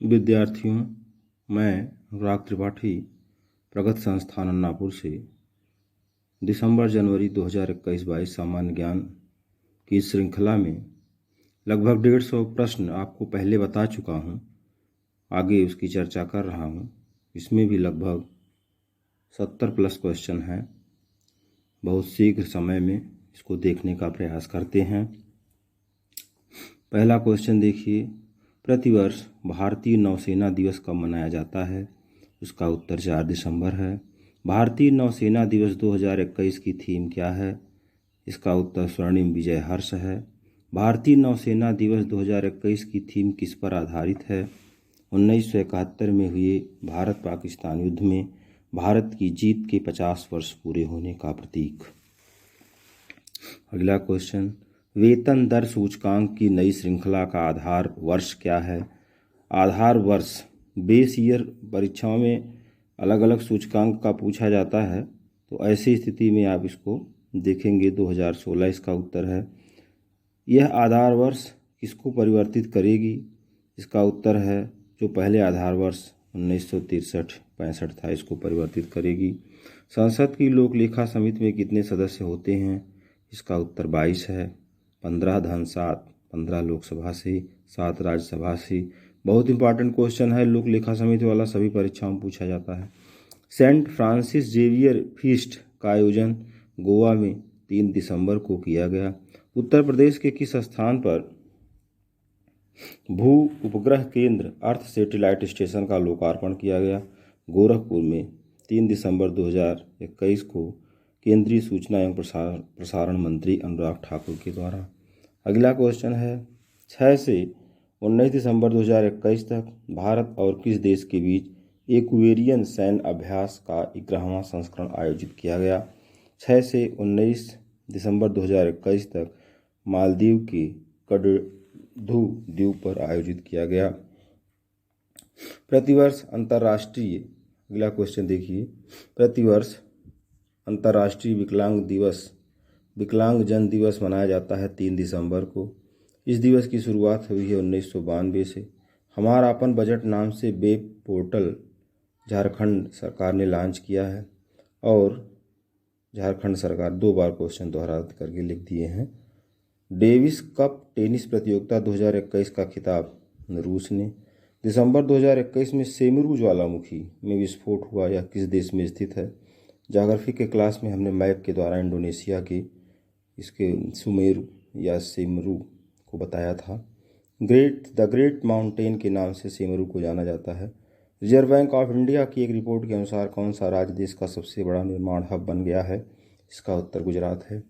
विद्यार्थियों, मैं अनुराग त्रिपाठी प्रगत संस्थान अन्नापुर से दिसंबर जनवरी 2021-22 सामान्य ज्ञान की इस श्रृंखला में लगभग 150 प्रश्न आपको पहले बता चुका हूँ। आगे उसकी चर्चा कर रहा हूँ। इसमें भी लगभग 70 प्लस क्वेश्चन हैं। बहुत शीघ्र समय में इसको देखने का प्रयास करते हैं। पहला क्वेश्चन देखिए, प्रतिवर्ष भारतीय नौसेना दिवस कब मनाया जाता है? उसका उत्तर 4 दिसंबर है। भारतीय नौसेना दिवस 2021 की थीम क्या है? इसका उत्तर स्वर्णिम विजय हर्ष है। भारतीय नौसेना दिवस 2021 की थीम किस पर आधारित है? 1971 में हुए भारत पाकिस्तान युद्ध में भारत की जीत के 50 वर्ष पूरे होने का प्रतीक। अगला क्वेश्चन, वेतन दर सूचकांक की नई श्रृंखला का आधार वर्ष क्या है? आधार वर्ष बेस ईयर परीक्षाओं में अलग अलग सूचकांक का पूछा जाता है, तो ऐसी स्थिति में आप इसको देखेंगे 2016 इसका उत्तर है। यह आधार वर्ष किसको परिवर्तित करेगी? इसका उत्तर है जो पहले आधार वर्ष 1963-65 था, इसको परिवर्तित करेगी। संसद की लोक लेखा समिति में कितने सदस्य होते हैं? इसका उत्तर 22 है। 15 धन 7, 15 लोकसभा से, 7 राज्यसभा से। बहुत इंपॉर्टेंट क्वेश्चन है, लोक लेखा समिति वाला सभी परीक्षाओं में पूछा जाता है। सेंट फ्रांसिस जेवियर फीस्ट का आयोजन गोवा में 3 दिसंबर को किया गया। उत्तर प्रदेश के किस स्थान पर भू उपग्रह केंद्र अर्थ सैटेलाइट स्टेशन का लोकार्पण किया गया? गोरखपुर में 3 दिसंबर 2021 को केंद्रीय सूचना एवं प्रसारण मंत्री अनुराग ठाकुर के द्वारा। अगला क्वेश्चन है, 6 से 19 दिसंबर 2021 तक भारत और किस देश के बीच एक्वेरियन सैन्य अभ्यास का 11वां संस्करण आयोजित किया गया? 6 से 19 दिसंबर 2021 तक मालदीव के कड़धू द्वीप पर आयोजित किया गया। प्रतिवर्ष अंतर्राष्ट्रीय, अगला क्वेश्चन देखिए, प्रतिवर्ष अंतर्राष्ट्रीय विकलांगजन दिवस मनाया जाता है 3 दिसंबर को। इस दिवस की शुरुआत हुई है 1992 से। हमारा अपन बजट नाम से वेब पोर्टल झारखंड सरकार ने लॉन्च किया है, और झारखंड सरकार 2 बार क्वेश्चन दोहरा करके लिख दिए हैं। डेविस कप टेनिस प्रतियोगिता 2021 का खिताब रूस ने। दिसंबर 2021 में सेमरू ज्वालामुखी में विस्फोट हुआ, यह किस देश में स्थित है? ज्योग्राफी के क्लास में हमने मैप के द्वारा इंडोनेशिया के इसके सुमेरु या सेमरू को बताया था। द ग्रेट माउंटेन के नाम से सेमरू को जाना जाता है। रिजर्व बैंक ऑफ इंडिया की एक रिपोर्ट के अनुसार कौन सा राज्य देश का सबसे बड़ा निर्माण हब बन गया है? इसका उत्तर गुजरात है।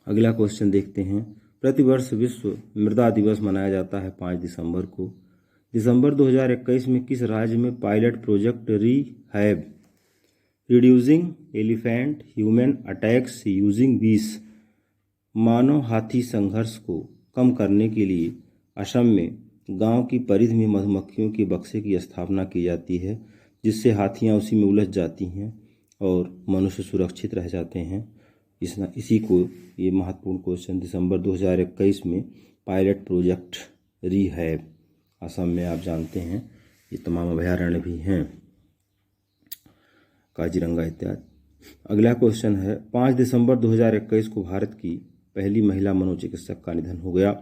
अगला क्वेश्चन देखते हैं, प्रतिवर्ष विश्व मृदा दिवस मनाया जाता है 5 दिसंबर को। दिसंबर 2021 में किस राज्य में pilot project rehab reducing elephant human attacks using बीस मानव हाथी संघर्ष को कम करने के लिए असम में गांव की परिधि में मधुमक्खियों के बक्से की स्थापना की जाती है, जिससे हाथियां उसी में उलझ जाती हैं और मनुष्य सुरक्षित रह जाते हैं। इसी को ये महत्वपूर्ण क्वेश्चन दिसंबर 2021 में पायलट प्रोजेक्ट रीहैब, असम में आप जानते हैं ये तमाम अभयारण्य भी हैं, काजीरंगा इत्यादि। अगला क्वेश्चन है, 5 दिसंबर 2021 को भारत की पहली महिला मनोचिकित्सक का निधन हो गया।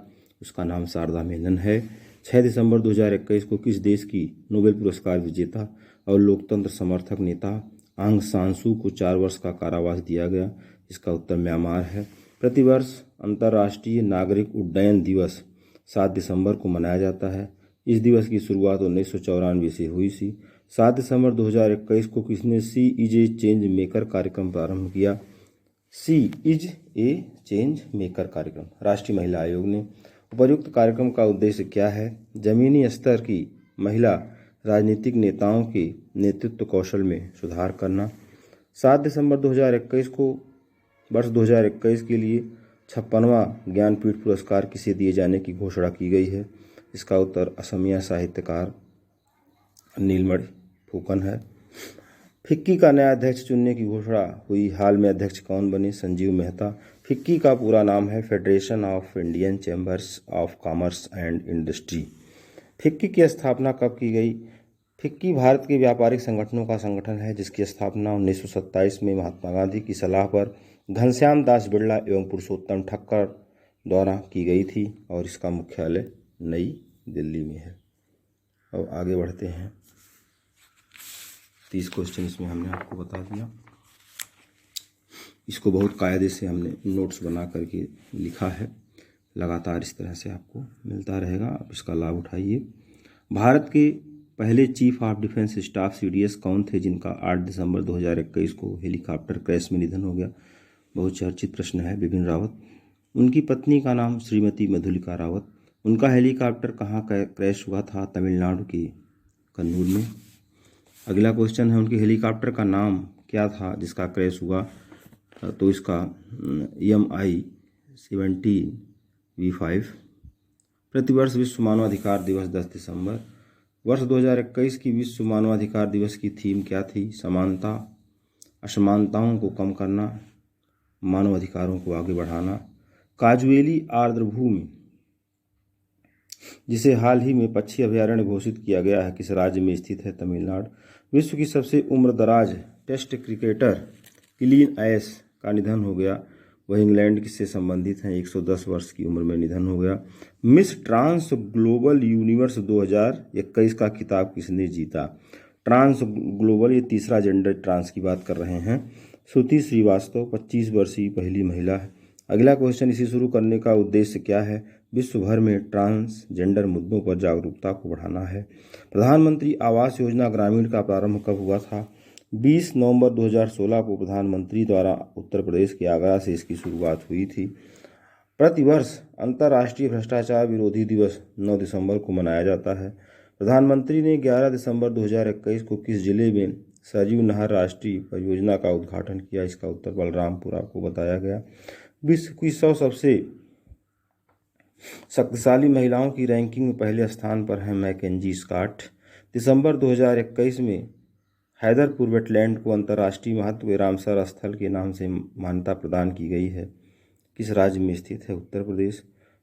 उसका नाम शारदा मेनन है। 6 दिसंबर 2021 को किस देश की नोबेल पुरस्कार विजेता और लोकतंत्र समर्थक नेता आंग सान सू को 4 वर्ष का कारावास दिया गया? इसका उत्तर म्यांमार है। प्रतिवर्ष अंतर्राष्ट्रीय नागरिक उड्डयन दिवस 7 दिसंबर को मनाया जाता है। इस दिवस की शुरुआत 1994 से हुई थी। 7 दिसंबर 2021 को किसने सी इज ए चेंज मेकर कार्यक्रम प्रारंभ किया? सी इज ए चेंज मेकर कार्यक्रम राष्ट्रीय महिला आयोग ने। उपर्युक्त कार्यक्रम का उद्देश्य क्या है? जमीनी स्तर की महिला राजनीतिक नेताओं के नेतृत्व कौशल में सुधार करना। 7 दिसंबर 2021 को वर्ष 2021 के लिए 56वां ज्ञानपीठ पुरस्कार किसे दिए जाने की घोषणा की गई है? इसका उत्तर असमिया साहित्यकार नीलमणि फुकन है। फिक्की का नया अध्यक्ष चुनने की घोषणा हुई, हाल में अध्यक्ष कौन बने? संजीव मेहता। फिक्की का पूरा नाम है federation of Indian chambers of commerce and industry. FICCI की स्थापना कब की गई? फिक्की भारत के व्यापारिक संगठनों का संगठन है जिसकी स्थापना 1927 में महात्मा गांधी की सलाह पर घनश्याम दास बिड़ला एवं पुरुषोत्तम ठक्कर द्वारा की गई थी और इसका मुख्यालय नई दिल्ली में है। अब आगे बढ़ते हैं। 30 क्वेश्चन इसमें हमने आपको बता दिया। इसको बहुत कायदे से हमने नोट्स बना करके लिखा है, लगातार इस तरह से आपको मिलता रहेगा, आप इसका लाभ उठाइए। भारत के पहले chief of defence staff CDS कौन थे जिनका 8 दिसंबर 2021 को हेलीकॉप्टर क्रैश में निधन हो गया? बहुत चर्चित प्रश्न है। बिपिन रावत। उनकी पत्नी का नाम श्रीमती मधुलिका रावत। उनका हेलीकॉप्टर कहाँ क्रैश हुआ था? तमिलनाडु के कन्नूर में। अगला क्वेश्चन है, उनके हेलीकॉप्टर का नाम क्या था जिसका क्रैश हुआ? तो इसका MI-17V5। प्रतिवर्ष विश्व मानवाधिकार दिवस 10 दिसंबर। वर्ष 2021 की विश्व मानवाधिकार दिवस की थीम क्या थी? समानता, असमानताओं को कम करना, मानवाधिकारों को आगे बढ़ाना। काजुएली आर्द्रभूमि जिसे हाल ही में पक्षी अभयारण्य घोषित किया गया है किस राज्य में स्थित है? तमिलनाडु। विश्व की सबसे उम्रदराज टेस्ट क्रिकेटर क्लीन एश का निधन हो गया। वह इंग्लैंड से संबंधित हैं। 110 वर्ष की उम्र में निधन हो गया। मिस ट्रांस ग्लोबल यूनिवर्स 2021 का खिताब किसने जीता? ट्रांस ग्लोबल, ये तीसरा जेंडर ट्रांस की बात कर रहे हैं। श्रुति श्रीवास्तव 25 वर्षीय पहली महिला है। अगला क्वेश्चन, इसे शुरू करने का उद्देश्य क्या है? विश्व भर में ट्रांसजेंडर मुद्दों पर जागरूकता को बढ़ाना है। प्रधानमंत्री आवास योजना ग्रामीण का प्रारंभ कब हुआ था? 20 नवंबर 2016 को प्रधानमंत्री द्वारा उत्तर प्रदेश के आगरा से इसकी शुरुआत हुई थी। प्रतिवर्ष अंतर्राष्ट्रीय भ्रष्टाचार विरोधी दिवस 9 दिसंबर को मनाया जाता है। प्रधानमंत्री ने 11 दिसंबर 2021 को किस जिले में सरयू नहर राष्ट्रीय परियोजना का उद्घाटन किया? इसका उत्तर बलरामपुर आपको बताया गया। विश्व की 100 सबसे शक्तिशाली महिलाओं की रैंकिंग में पहले स्थान पर है मैकेंजी स्कॉट। दिसंबर 2021 में हैदरपुर वेटलैंड को अंतर्राष्ट्रीय महत्व के रामसर स्थल के नाम से मान्यता प्रदान की गई है। किस राज्य में स्थित है? उत्तर प्रदेश।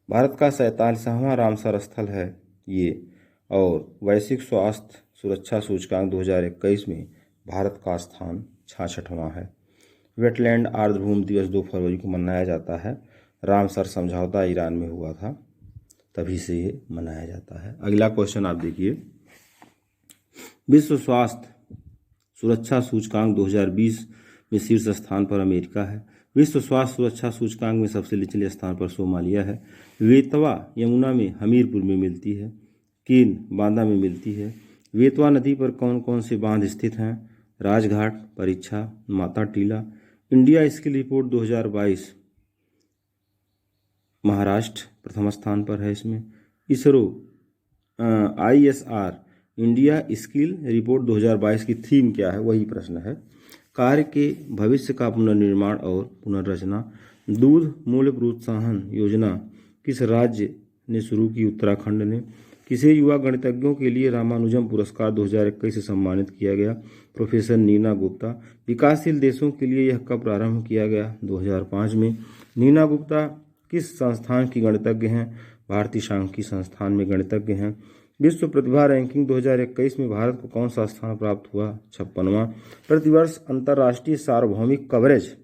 भारत का 47वां रामसर स्थल है ये। और वैश्विक स्वास्थ्य सुरक्षा सूचकांक 2021 में भारत का स्थान 66वां है। वेटलैंड आर्द्रभूमि दिवस 2 फरवरी को मनाया जाता है। रामसर समझौता ईरान में हुआ था, तभी से ये मनाया जाता है। अगला क्वेश्चन आप देखिए, विश्व स्वास्थ्य सुरक्षा सूचकांक 2020 में शीर्ष स्थान पर अमेरिका है। विश्व स्वास्थ्य सुरक्षा सूचकांक में सबसे निचले स्थान पर सोमालिया है। वेतवा यमुना में हमीरपुर में मिलती है। केन बांदा में मिलती है। वेतवा नदी पर कौन कौन से बांध स्थित हैं? राजघाट, परीक्षा, Mata Tila. India skill report 2022 Maharashtra प्रथम स्थान पर है इसमें। ISRO ISR India skill report 2022 की थीम क्या है? वही प्रश्न है। कार्य के भविष्य का पुनर्निर्माण और पुनर्रचना। दूध मूल्य प्रोत्साहन योजना किस राज्य ने शुरू की? उत्तराखंड ने। किसे युवा गणितज्ञों के लिए रामानुजम पुरस्कार 2021 से सम्मानित किया गया? प्रोफेसर नीना गुप्ता। विकासशील देशों के लिए यह कब प्रारंभ किया गया? 2005 में। नीना गुप्ता किस संस्थान की गणितज्ञ हैं? भारतीय सांख्यिकी संस्थान में गणितज्ञ हैं। विश्व प्रतिभा रैंकिंग 2021 में भारत को कौन सा स्थान प्राप्त हुआ? 56वां। प्रतिवर्ष अंतर्राष्ट्रीय सार्वभौमिक कवरेज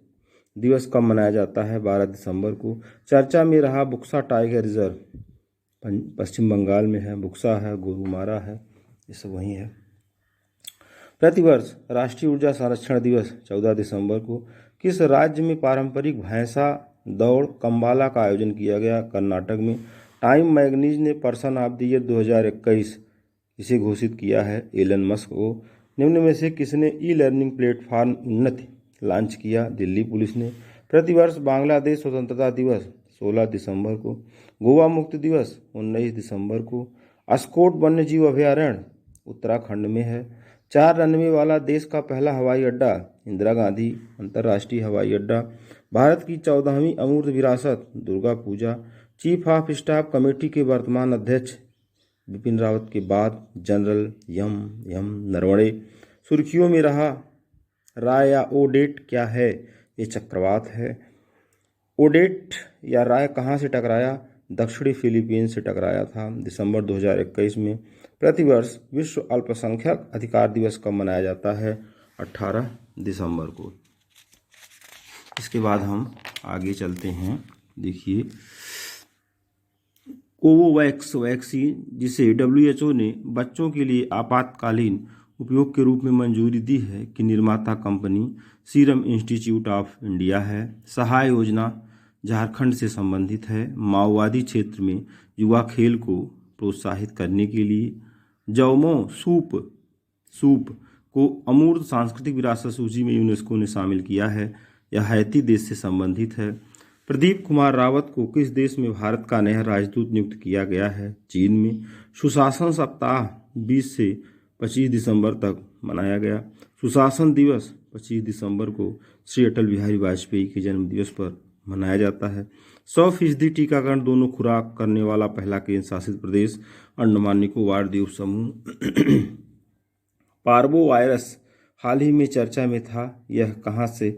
दिवस कब मनाया जाता है? 12 दिसंबर को। चर्चा में रहा बुक्सा टाइगर रिजर्व पश्चिम बंगाल में है। बुक्सा है, गोरुमारा है, ये सब वहीं है। प्रतिवर्ष राष्ट्रीय ऊर्जा संरक्षण दिवस 14 दिसंबर को किस राज्य में पारंपरिक भैंसा दौड़ कंबाला का आयोजन किया गया? कर्नाटक में। टाइम मैगजीन ने पर्सन ऑफ द ईयर 2021 इसे घोषित किया है एलन मस्क को। निम्न में से किसने ई लर्निंग प्लेटफॉर्म उन्नति लॉन्च किया? दिल्ली पुलिस ने। प्रतिवर्ष बांग्लादेश स्वतंत्रता दिवस 16 दिसंबर को। गोवा मुक्ति दिवस 19 दिसंबर को। अस्कोट वन्यजीव अभयारण्य उत्तराखंड में है। 4 रनवे वाला देश का पहला हवाई अड्डा इंदिरा गांधी अंतर्राष्ट्रीय हवाई अड्डा। भारत की 14वीं अमूर्त विरासत Durga Puja. Chief of staff committee के वर्तमान अध्यक्ष बिपिन रावत के बाद जनरल एम नरवणे। सुर्खियों में रहा राय या ओडेट क्या है? ये चक्रवात है। ओडेट या राय कहाँ से टकराया? दक्षिणी फिलीपींस से टकराया था। दिसंबर 2021 में प्रतिवर्ष विश्व अल्पसंख्यक अधिकार दिवस कब मनाया जाता है? 18 दिसंबर को। इसके बाद हम आगे चलते हैं। देखिए, कोवोवैक्स वैक्सीन, जिसे WHO ने बच्चों के लिए आपातकालीन उपयोग के रूप में मंजूरी दी है, कि निर्माता company serum institute of India है। सहाय योजना झारखंड से संबंधित है। माओवादी क्षेत्र में युवा खेल को प्रोत्साहित करने के लिए जौमो सूप को अमूर्त सांस्कृतिक विरासत सूची में यूनेस्को ने शामिल किया है। यह हैती देश से संबंधित है। प्रदीप कुमार रावत को किस देश में भारत का नया राजदूत नियुक्त किया गया है? चीन में। सुशासन सप्ताह 20 से 25 दिसंबर तक मनाया गया। सुशासन दिवस 25 दिसंबर को श्री अटल बिहारी वाजपेयी के जन्म दिवस पर मनाया जाता है। 100% टीकाकरण दोनों खुराक करने वाला पहला केंद्र शासित प्रदेश अंडमान निकोबार द्वीप समूह। पार्बो वायरस हाल ही में चर्चा में था। यह कहाँ से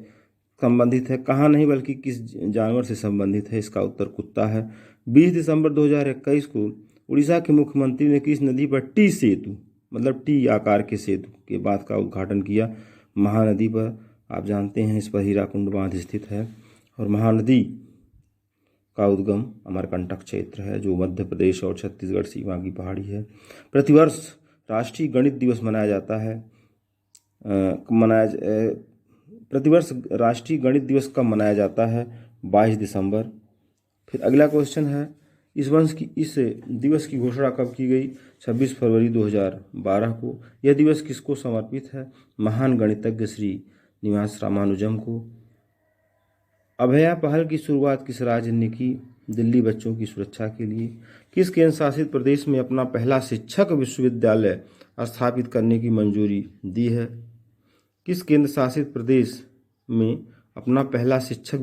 संबंधित है? कहाँ नहीं, बल्कि किस जानवर से संबंधित है? इसका उत्तर कुत्ता है। 20 दिसंबर 2021 को उड़ीसा के मुख्यमंत्री ने किस नदी पर टी सेतु, मतलब टी आकार के सेतु के बांध का उद्घाटन किया? महानदी पर। आप जानते हैं इस पर हीराकुंड बांध स्थित है। और महानदी का उद्गम अमरकंटक क्षेत्र है, जो मध्य प्रदेश और छत्तीसगढ़ सीमा की पहाड़ी है। प्रतिवर्ष राष्ट्रीय गणित दिवस मनाया जाता है। प्रतिवर्ष राष्ट्रीय गणित दिवस कब मनाया जाता है? 22 दिसंबर। फिर अगला क्वेश्चन है, इस दिवस की घोषणा कब की गई? 26 फरवरी 2012 को। यह दिवस किसको समर्पित है? महान गणितज्ञ श्री निवास रामानुजम को। अभया पहल की शुरुआत किस राज्य ने की? दिल्ली बच्चों की सुरक्षा के लिए। किस केंद्र शासित प्रदेश में अपना पहला शिक्षक विश्वविद्यालय स्थापित करने की मंजूरी दी है? किस केंद्र शासित प्रदेश में अपना पहला शिक्षक